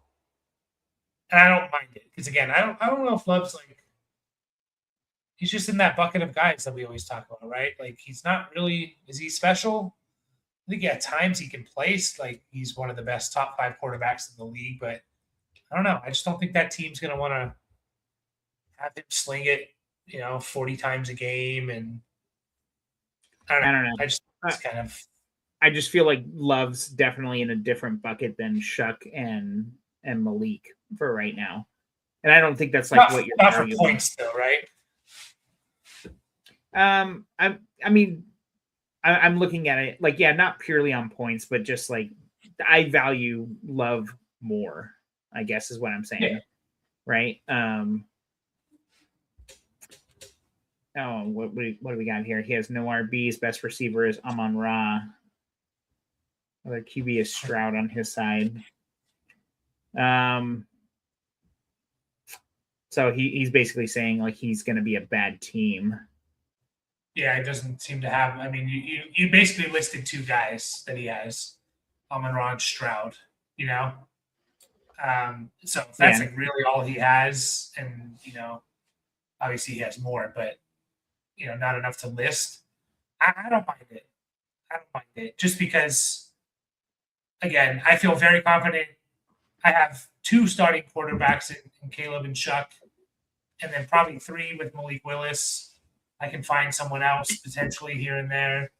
I don't mind it because, again, I don't know if Love's like, he's just in that bucket of guys that we always talk about, right? Like, he's not really, is he special? I think at times he can place, like he's one of the best top 5 quarterbacks in the league, but I don't know. I just don't think that team's going to want to have him sling it, 40 times a game. And I don't know. I just feel like Love's definitely in a different bucket than Shuck and Malik for right now. And I don't think that's like what you're not for points though, right? I'm looking at it like, yeah, not purely on points, but just like I value Love more, I guess is what I'm saying. Yeah. Right. What do we got here? He has no RBs. Best receiver is Amon-Ra. Other QB is Stroud on his side. So he's basically saying like he's going to be a bad team. Yeah, it doesn't seem to have. I mean, you basically listed 2 guys that he has, Amon-Ra and Stroud. So that's like really all he has, and obviously he has more, but not enough to list. I don't mind it. Just because, again, I feel very confident. I have 2 starting quarterbacks in Caleb and Shuck, and then probably 3 with Malik Willis. I can find someone else potentially here and there,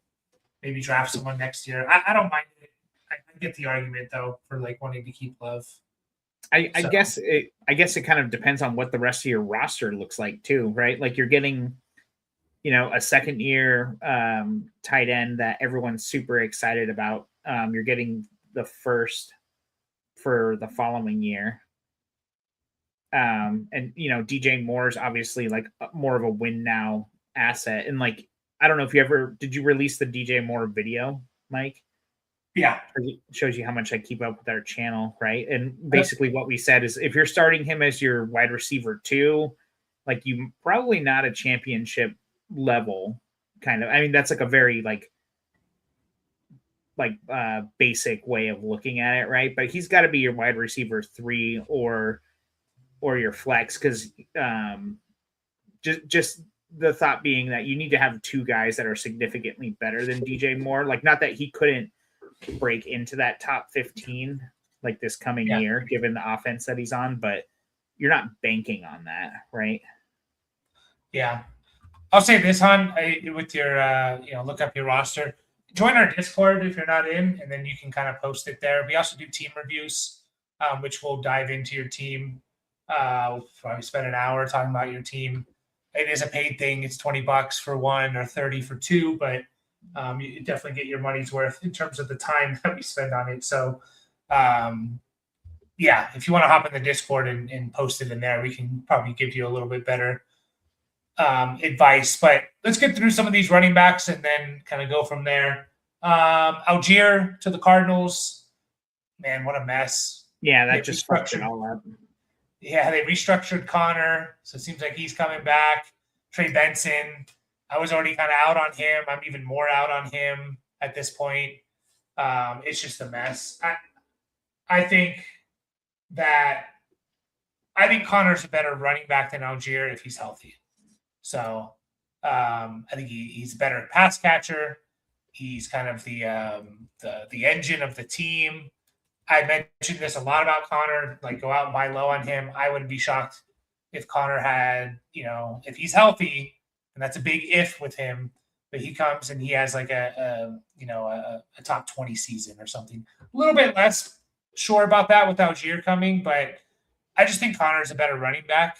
maybe draft someone next year. I don't mind it. I get the argument though for like wanting to keep Love. I guess it kind of depends on what the rest of your roster looks like too, right? Like you're getting, a second year tight end that everyone's super excited about. You're getting the first for the following year. And DJ Moore's obviously like more of a win now asset. And like, I don't know if did you release the DJ Moore video, Mike? Yeah. It shows you how much I keep up with our channel, right? And basically what we said is if you're starting him as your wide receiver 2, like you probably not a championship level kind of, I mean, that's like a very basic way of looking at it, right? But he's got to be your wide receiver 3 or your flex, because just the thought being that you need to have 2 guys that are significantly better than DJ Moore. Like, not that he couldn't break into that top 15 like this coming year, given the offense that he's on, but you're not banking on that, right? Yeah. I'll say this, Han, with your, look up your roster. Join our Discord if you're not in, and then you can kind of post it there. We also do team reviews, which we'll dive into your team. We'll probably spend an hour talking about your team. It is a paid thing. It's $20 for 1 or $30 for 2, but you definitely get your money's worth in terms of the time that we spend on it. So, if you want to hop in the Discord and post it in there, we can probably give you a little bit better advice. But let's get through some of these running backs and then kind of go from there. Algier to the Cardinals. Man, what a mess. Yeah, that just fucked it all up. Yeah, they restructured Connor, so it seems like he's coming back. Trey Benson, I was already kind of out on him. I'm even more out on him at this point. It's just a mess. I think Connor's a better running back than Algier if he's healthy. So I think he's a better pass catcher. He's kind of the engine of the team. I mentioned this a lot about Connor, like go out and buy low on him. I wouldn't be shocked if Connor had, if he's healthy, and that's a big if with him, but he comes and he has like a top 20 season or something. A little bit less sure about that with Algier coming, but I just think Connor's a better running back.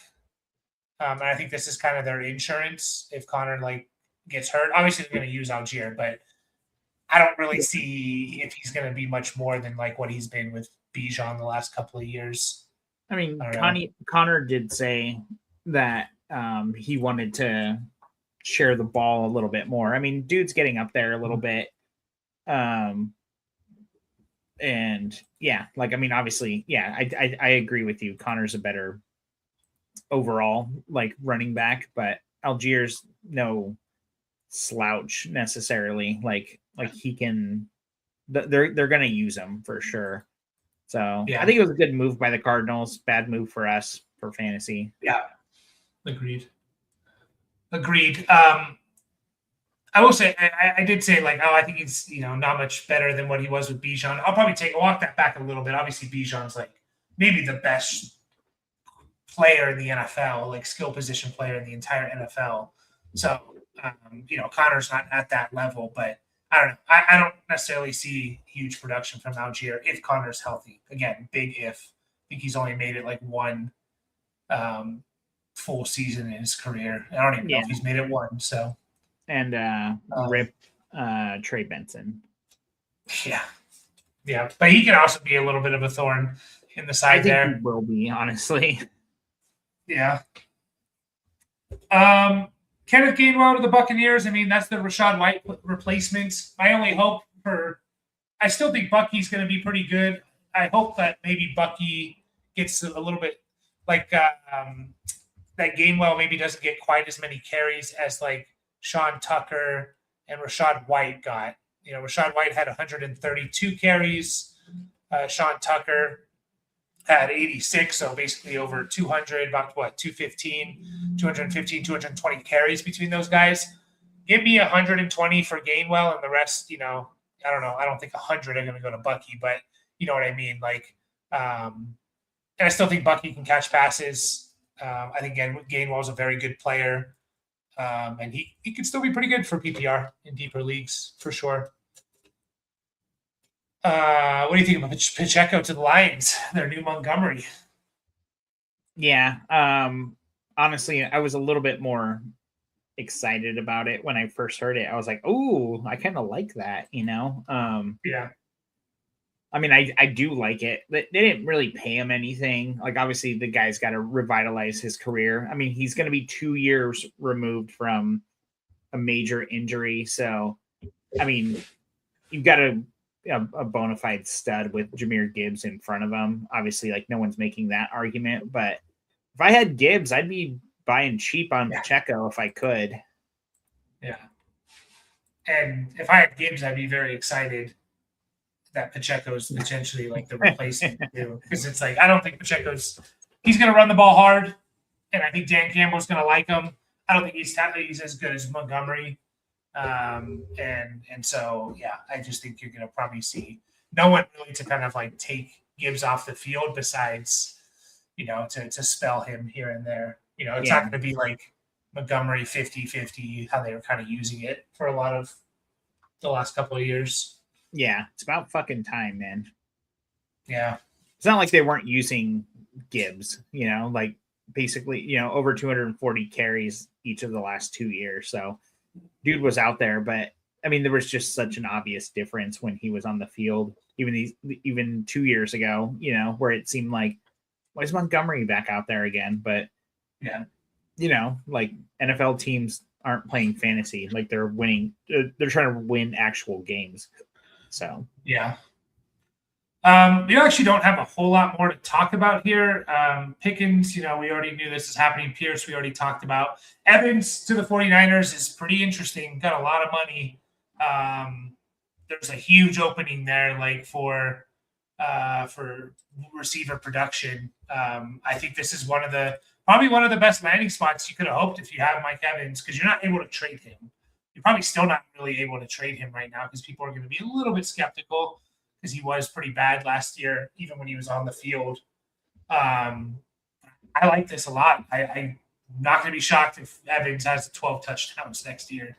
And I think this is kind of their insurance if Connor gets hurt. Obviously they're going to use Algier, but I don't really see if he's going to be much more than like what he's been with Bijan the last couple of years. I mean, Connor did say that he wanted to share the ball a little bit more. I mean, dude's getting up there a little bit. And yeah, obviously, yeah, I agree with you. Connor's a better overall running back, but Algier's no slouch necessarily. Like he can, they're going to use him for sure. So yeah. I think it was a good move by the Cardinals. Bad move for us for fantasy. Yeah. Agreed. I will say, I did say I think he's, not much better than what he was with Bijan. I'll probably walk that back a little bit. Obviously Bijan's maybe the best player in the NFL, skill position player in the entire NFL. So, Connor's not at that level, but I don't know. I don't necessarily see huge production from Algier if Connor's healthy. Again, big if. I think he's only made it one full season in his career. I don't even know if he's made it one. So, and rip Trey Benson. Yeah, but he can also be a little bit of a thorn in the side there. He will be, honestly. Yeah. Kenneth Gainwell to the Buccaneers. I mean, that's the Rachaad White replacement. My only hope I still think Bucky's going to be pretty good. I hope that maybe Bucky gets a little bit that Gainwell maybe doesn't get quite as many carries as Sean Tucker and Rachaad White got. Rachaad White had 132 carries. Sean Tucker had 86, so basically over 200, about 215, 220 carries between those guys. Give me 120 for Gainwell, and the rest, I don't know. I don't think 100 are going to go to Bucky, but you know what I mean? And I still think Bucky can catch passes. I think Gainwell is a very good player, and he could still be pretty good for PPR in deeper leagues for sure. What do you think about Pacheco to the Lions, their new Montgomery? Yeah. Honestly, I was a little bit more excited about it when I first heard it. I was like, oh, I kind of like that, Yeah. I mean, I do like it. They didn't really pay him anything. Obviously, the guy's got to revitalize his career. I mean, he's going to be 2 years removed from a major injury. So, I mean, you've got a bona fide stud with Jahmyr Gibbs in front of him. Obviously, no one's making that argument. But if I had Gibbs, I'd be buying cheap on Pacheco if I could. Yeah. And if I had Gibbs, I'd be very excited that Pacheco's potentially the replacement too. Because it's I don't think he's going to run the ball hard. And I think Dan Campbell's going to like him. I don't think he's as good as Montgomery. And so, yeah, I just think you're going to probably see no one really to kind of take Gibbs off the field besides, to spell him here and there. It's not going to be Montgomery 50-50, how they were kind of using it for a lot of the last couple of years. Yeah, it's about fucking time, man. Yeah. It's not like they weren't using Gibbs, basically, over 240 carries each of the last 2 years. So dude was out there, but I mean, there was just such an obvious difference when he was on the field, even 2 years ago, where it seemed why is Montgomery back out there again? But yeah, like NFL teams aren't playing fantasy. Like they're winning. They're trying to win actual games. So yeah. We actually don't have a whole lot more to talk about here. Pickens, we already knew this is happening. Pierce, we already talked about. Evans to the 49ers is pretty interesting. Got a lot of money. There's a huge opening there, like for receiver production. I think this is probably one of the best landing spots you could have hoped if you have Mike Evans, because you're not able to trade him. You're probably still not really able to trade him right now because people are going to be a little bit skeptical because he was pretty bad last year, even when he was on the field. I like this a lot. I'm not going to be shocked if Evans has 12 touchdowns next year.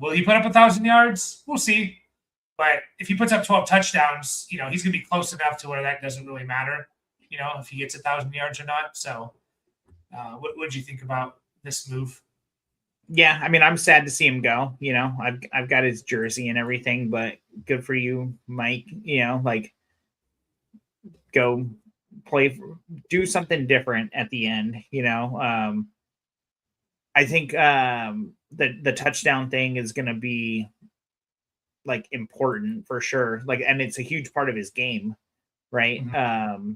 Will he put up 1,000 yards? We'll see. But if he puts up 12 touchdowns, he's going to be close enough to where that doesn't really matter, if he gets 1,000 yards or not. So what did you think about this move? Yeah, I mean, I'm sad to see him go. I've got his jersey and everything, but good for you, Mike. Like go play, do something different at the end. I think the touchdown thing is going to be like important for sure. Like, and it's a huge part of his game, right? Mm-hmm.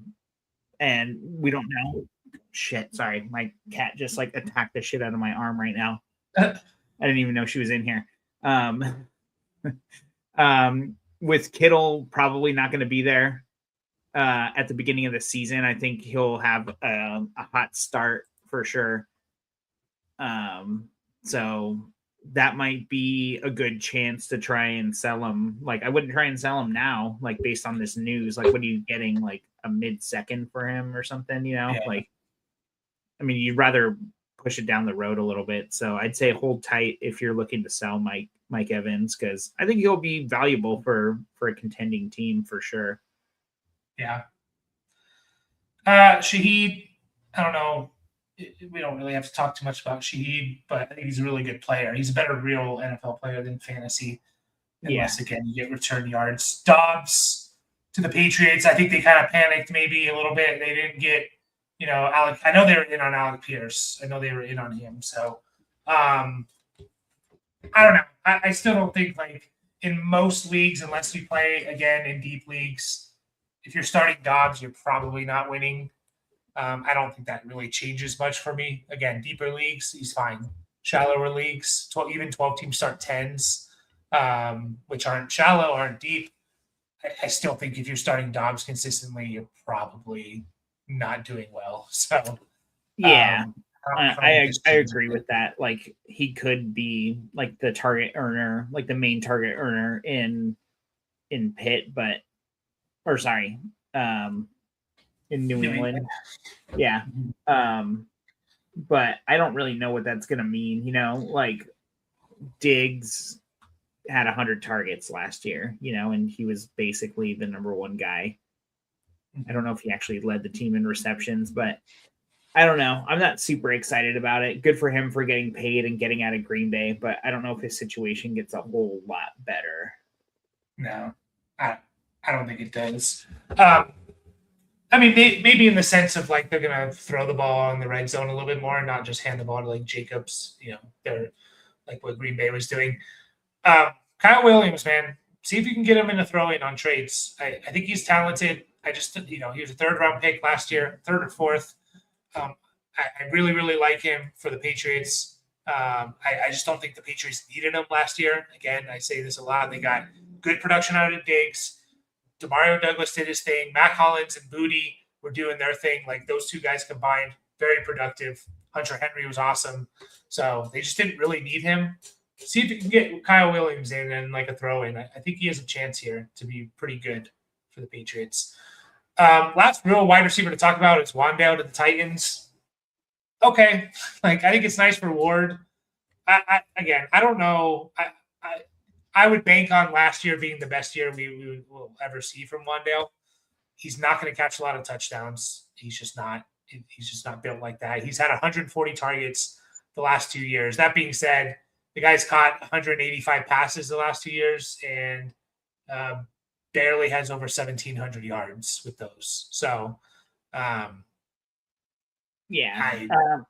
And we don't know. Shit, sorry, my cat just like attacked the shit out of my arm right now. I didn't even know she was in here. With Kittle probably not going to be there at the beginning of the season. I think he'll have a hot start for sure. So that might be a good chance to try and sell him. Like, I wouldn't try and sell him now, like based on this news. Like, what are you getting? Like a mid-second for him or something? Yeah. Like, I mean, you'd rather push it down the road a little bit. So I'd say hold tight if you're looking to sell Mike Evans, because I think he'll be valuable for a contending team for sure. Yeah. Shaheed, I don't know. We don't really have to talk too much about Shaheed, but I think he's a really good player. He's a better real NFL player than fantasy, unless, again, you get return yards. Dobbs to the Patriots, I think they kind of panicked maybe a little bit. They didn't get, Alec. I know they were in on Alec Pierce. I know they were in on him. So, I don't know. I still don't think, like, in most leagues, unless you play, again, in deep leagues, if you're starting Dobbs, you're probably not winning. I don't think that really changes much for me. Again, deeper leagues, he's fine. Shallower leagues, even 12 teams start 10s, which aren't shallow, aren't deep. I still think if you're starting Dobbs consistently, you're probably not doing well. So, yeah, I agree with that. Like, he could be like the target earner, like the main target earner in Pitt, in New England. Yeah. But I don't really know what that's going to mean. Like Diggs had 100 targets last year, and he was basically the number one guy. I don't know if he actually led the team in receptions, but I don't know. I'm not super excited about it. Good for him for getting paid and getting out of Green Bay, but I don't know if his situation gets a whole lot better. No, I don't think it does. I mean, maybe in the sense of like they're gonna throw the ball in the red zone a little bit more and not just hand the ball to like Jacobs. They're like what Green Bay was doing. Kyle Williams, man, see if you can get him in a throw-in on trades. I think he's talented. I just he was a third-round pick last year, third or fourth. I really, really like him for the Patriots. I just don't think the Patriots needed him last year. Again, I say this a lot. They got good production out of Diggs. Demario Douglas did his thing. Matt Collins and Booty were doing their thing. Like those two guys combined, very productive. Hunter Henry was awesome. So they just didn't really need him. See if you can get Kyle Williams in and like a throw in. I think he has a chance here to be pretty good for the Patriots. Last real wide receiver to talk about is Wan'Dale to the Titans. Okay. Like, I think it's nice for Ward. Again, I don't know. I would bank on last year being the best year we will ever see from Wan'Dale. He's not going to catch a lot of touchdowns. He's just not built like that. He's had 140 targets the last 2 years. That being said, the guy's caught 185 passes the last 2 years and barely has over 1,700 yards with those. So Yeah.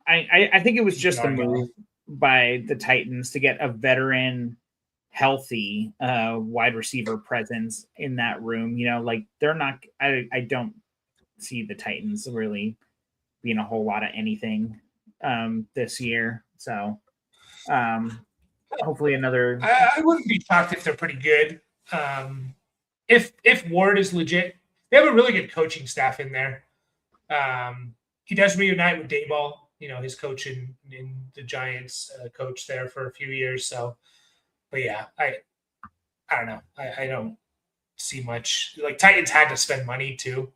I think it was just the move by the Titans to get a veteran, healthy wide receiver presence in that room. You know, like they're not. I don't see the Titans really being a whole lot of anything this year. So hopefully another. I wouldn't be shocked if they're pretty good. If Ward is legit, they have a really good coaching staff in there. He does reunite with Dayball, you know, his coach in the Giants, coach there for a few years. So, but yeah, I don't know. I don't see much. Like Titans had to spend money too.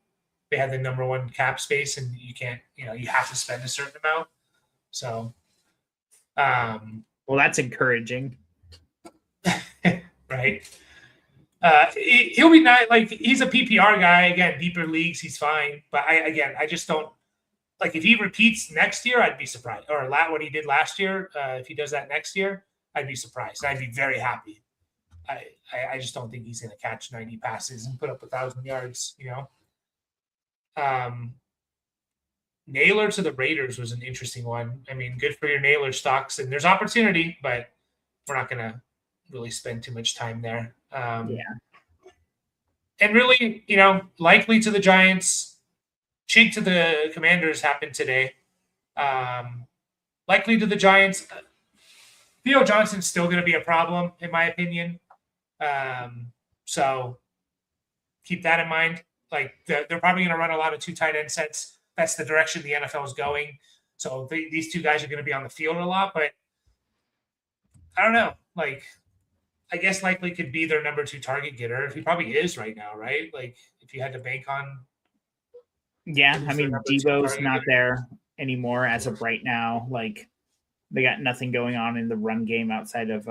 They had the number one cap space, and you can't, you know, you have to spend a certain amount. So, well, that's encouraging, right? He'll be nice. Like he's a PPR guy again, deeper leagues, he's fine. But I just don't like if he repeats next year, I'd be surprised. Or what he did last year, if he does that next year, I'd be surprised. I'd be very happy. I just don't think he's going to catch 90 passes and put up 1,000 yards. You know. Naylor to the Raiders was an interesting one. I mean, good for your Naylor stocks, and there's opportunity, but we're not going to really spend too much time there. Yeah. And really, you know, likely to the Giants, Chig to the Commanders happened today. Likely to the Giants, Theo Johnson's still going to be a problem, in my opinion. So keep that in mind. Like they're probably going to run a lot of 2 tight end sets. That's the direction the NFL is going. So these 2 guys are going to be on the field a lot, but I don't know. Like, I guess likely could be their number 2 target getter. He probably is right now, right? Like if you had to bank on. Yeah, I mean, Debo's not there anymore as of right now. Like they got nothing going on in the run game outside of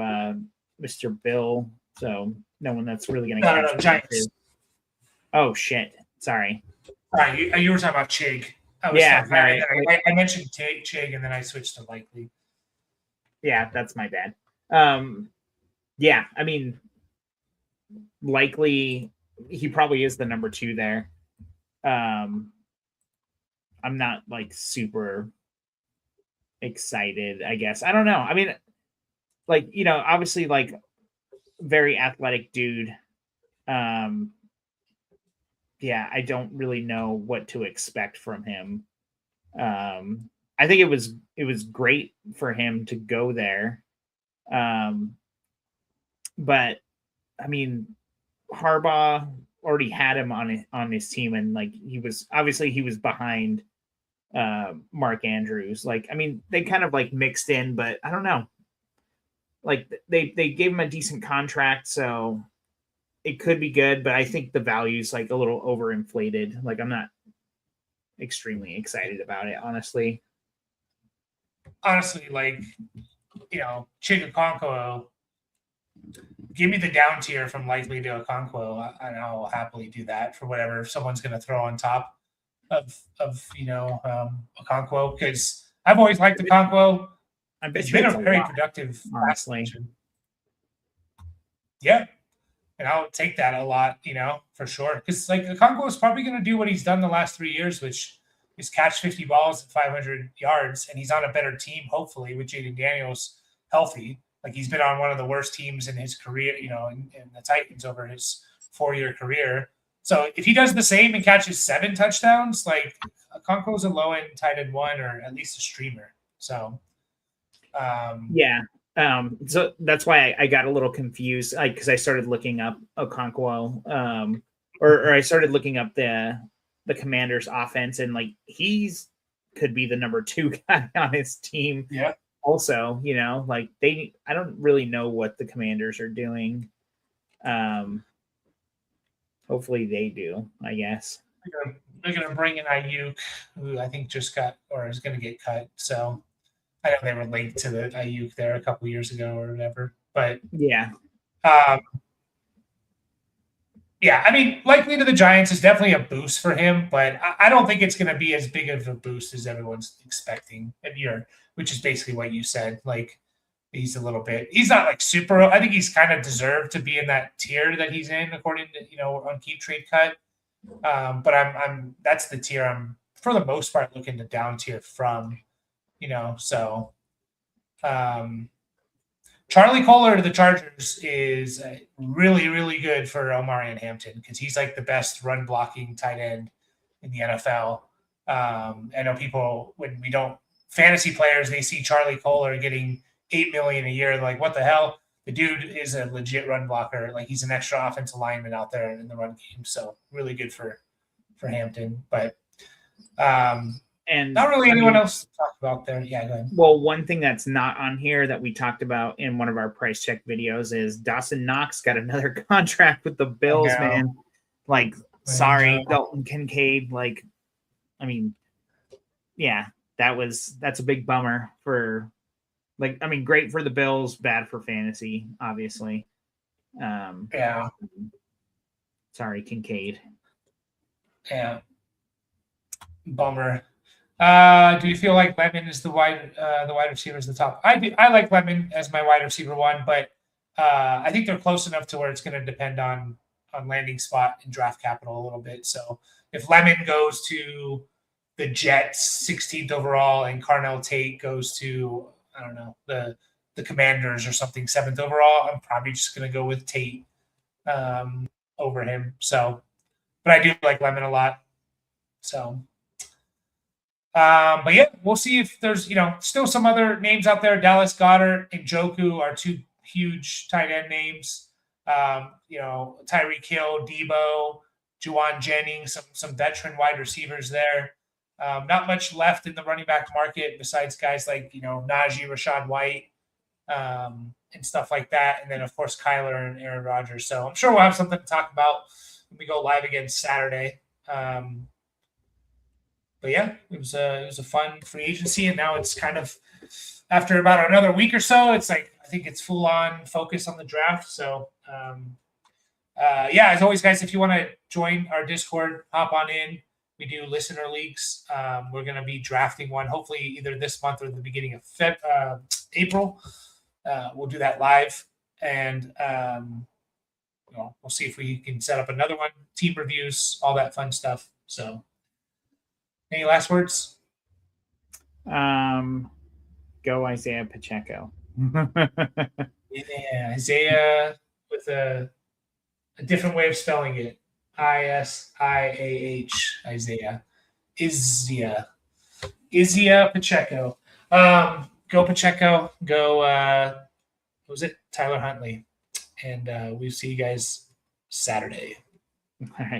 Mr. Bill. So no one that's really going to catch No, Giants. Oh, shit. Sorry. You were talking about Chig. I mentioned Chig, and then I switched to likely. Yeah, that's my bad. Yeah, I mean, likely he probably is the number 2 there. I'm not like super excited, I guess. I don't know. I mean, like, you know, obviously like very athletic dude. Yeah, I don't really know what to expect from him. I think it was great for him to go there. But I mean, Harbaugh already had him on his team, and like he was behind Mark Andrews. Like, I mean, they kind of like mixed in, but I don't know. Like they gave him a decent contract, so it could be good, but I think the value's like a little overinflated. Like I'm not extremely excited about it, honestly. Honestly, like, you know, Okonkwo, give me the down tier from likely to Okonkwo, and I'll happily do that for whatever someone's going to throw on top of you know, Okonkwo, because I've always liked Okonkwo. It's been a very productive, honestly. Yeah. And I'll take that a lot, you know, for sure. Because, like, Okonkwo is probably going to do what he's done the last 3 years, which is catch 50 balls at 500 yards. And he's on a better team, hopefully, with Jaden Daniels healthy. Like, he's been on one of the worst teams in his career, you know, in the Titans over his 4-year career. So if he does the same and catches 7 touchdowns, like, Okonkwo's a low-end tight end 1 or at least a streamer. So, yeah. So that's why I got a little confused, because I started looking up Okonkwo, or I started looking up the Commanders' offense, and like he's could be the number 2 guy on his team. Yeah. Also, you know, like I don't really know what the Commanders are doing. Hopefully they do, I guess. They're gonna bring in Ayuk, who I think just got or is gonna get cut. So. I know they were linked to the Ayuk there a couple years ago or whatever, but yeah. Yeah, I mean, likely to the Giants is definitely a boost for him, but I don't think it's going to be as big of a boost as everyone's expecting. Which is basically what you said. Like, he's not like super. I think he's kind of deserved to be in that tier that he's in, according to, you know, on Keep Trade Cut. But I'm that's the tier I'm for the most part, looking to down tier from, so Charlie Kohler to the Chargers is really, really good for Omarion Hampton because he's like the best run blocking tight end in the NFL. I know people, when we don't, fantasy players, they see Charlie Kohler getting $8 million a year. They're like, what the hell? The dude is a legit run blocker. Like, he's an extra offensive lineman out there in the run game. So really good for Hampton. But and not really anyone else to talk about there. Yeah, go ahead. Well, one thing that's not on here that we talked about in one of our price check videos is Dawson Knox got another contract with the Bills, man. Like, sorry, Dalton Kincaid. Like, I mean, yeah, that's a big bummer for, like, I mean, great for the Bills, bad for fantasy, obviously. Yeah. Sorry, Kincaid. Yeah. Bummer. Do you feel like Lemon is the wide receiver is the top? I do. I like Lemon as my wide receiver one, but I think they're close enough to where it's going to depend on landing spot and draft capital a little bit. So if Lemon goes to the Jets 16th overall and Carnell Tate goes to, I don't know, the Commanders or something 7th overall, I'm probably just going to go with Tate over him. So, but I do like Lemon a lot. So. But yeah, we'll see if there's, still some other names out there. Dallas Goedert and Njoku are two huge tight end names. Tyreek Hill, Debo, Juwan Jennings, some veteran wide receivers there. Not much left in the running back market besides guys like, Najee, Rashad White, and stuff like that. And then, of course, Kyler and Aaron Rodgers. So I'm sure we'll have something to talk about when we go live again Saturday. But yeah, it was a fun free agency, and now it's kind of, after about another week or so, it's like I think it's full on focus on the draft. So as always, guys, if you want to join our Discord, hop on in. We do listener leagues. We're going to be drafting one, hopefully either this month or the beginning of April. We'll do that live, and we'll see if we can set up another one. Team reviews, all that fun stuff. So. Any last words? Go Isaiah Pacheco. Yeah, Isaiah with a different way of spelling it. Isiah. Isaiah. Isaiah Pacheco. Go Pacheco. Go, what was it? Tyler Huntley. And we'll see you guys Saturday. All right.